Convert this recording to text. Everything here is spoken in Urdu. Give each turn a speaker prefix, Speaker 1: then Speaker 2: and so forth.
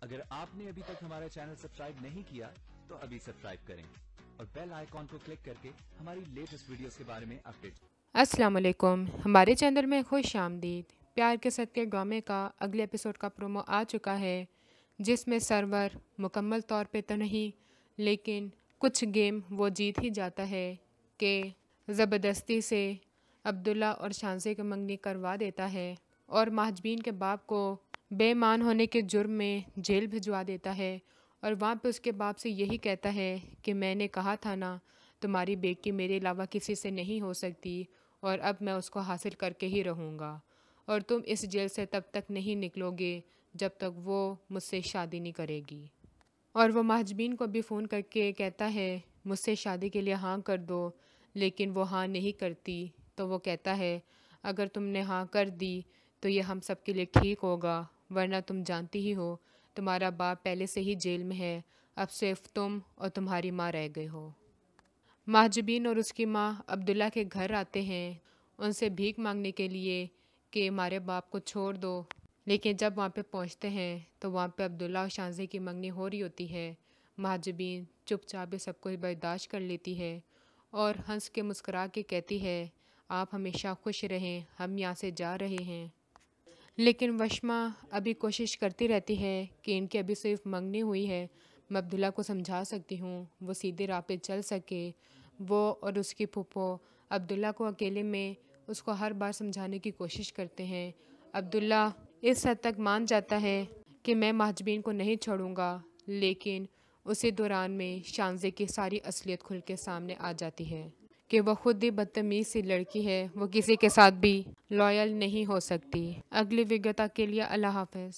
Speaker 1: اگر آپ نے ابھی تک ہمارا چینل سبسکرائب نہیں کیا تو ابھی سبسکرائب کریں اور بیل آئیکن کو کلک کر کے ہماری لیٹسٹ ویڈیوز کے بارے میں اپڈیٹ۔
Speaker 2: السلام علیکم، ہمارے چینل میں خوش آمدید۔ پیار کے صدقے ڈرامے کا اگلے ایپیسوڈ کا پرومو آ چکا ہے، جس میں سرور مکمل طور پہ تو نہیں لیکن کچھ گیم وہ جیت ہی جاتا ہے کہ زبردستی سے عبداللہ اور شانزے کی منگنی کروا دیتا ہے اور مہاجبین کے باپ کو بے ایمان ہونے کے جرم میں جیل بھجوا دیتا ہے، اور وہاں پہ اس کے باپ سے یہی کہتا ہے کہ میں نے کہا تھا نا تمہاری بیٹی میرے علاوہ کسی سے نہیں ہو سکتی، اور اب میں اس کو حاصل کر کے ہی رہوں گا، اور تم اس جیل سے تب تک نہیں نکلو گے جب تک وہ مجھ سے شادی نہیں کرے گی۔ اور وہ مہاجبین کو بھی فون کر کے کہتا ہے مجھ سے شادی کے لیے ہاں کر دو، لیکن وہ ہاں نہیں کرتی، تو وہ کہتا ہے اگر تم نے ہاں کر دی تو یہ ہم سب کے لیے ٹھیک ہوگا، ورنہ تم جانتی ہی ہو تمہارا باپ پہلے سے ہی جیل میں ہے، اب صرف تم اور تمہاری ماں رہ گئے ہو۔ مہاجبین اور اس کی ماں عبداللہ کے گھر آتے ہیں ان سے بھیک مانگنے کے لیے کہ ہمارے باپ کو چھوڑ دو، لیکن جب وہاں پہ پہنچتے ہیں تو وہاں پہ عبداللہ اور شانزے کی منگنی ہو رہی ہوتی ہے۔ مہاجبین چپ چاپ سب کچھ برداشت کر لیتی ہے اور ہنس کے مسکرا کے کہتی ہے آپ ہمیشہ خوش رہیں، ہم یہاں سے جا رہے ہیں۔ لیکن وشما ابھی کوشش کرتی رہتی ہے کہ ان کی ابھی صرف منگنی ہوئی ہے، میں عبداللہ کو سمجھا سکتی ہوں وہ سیدھے راہ پہ چل سکے۔ وہ اور اس کی پھپھو عبداللہ کو اکیلے میں اس کو ہر بار سمجھانے کی کوشش کرتے ہیں۔ عبداللہ اس حد تک مان جاتا ہے کہ میں مہاجبین کو نہیں چھوڑوں گا، لیکن اسی دوران میں شانزے کی ساری اصلیت کھل کے سامنے آ جاتی ہے کہ وہ خود ہی بدتمیز سی لڑکی ہے، وہ کسی کے ساتھ بھی لائل نہیں ہو سکتی۔ اگلی ویڈیو تک کے لیے اللہ حافظ۔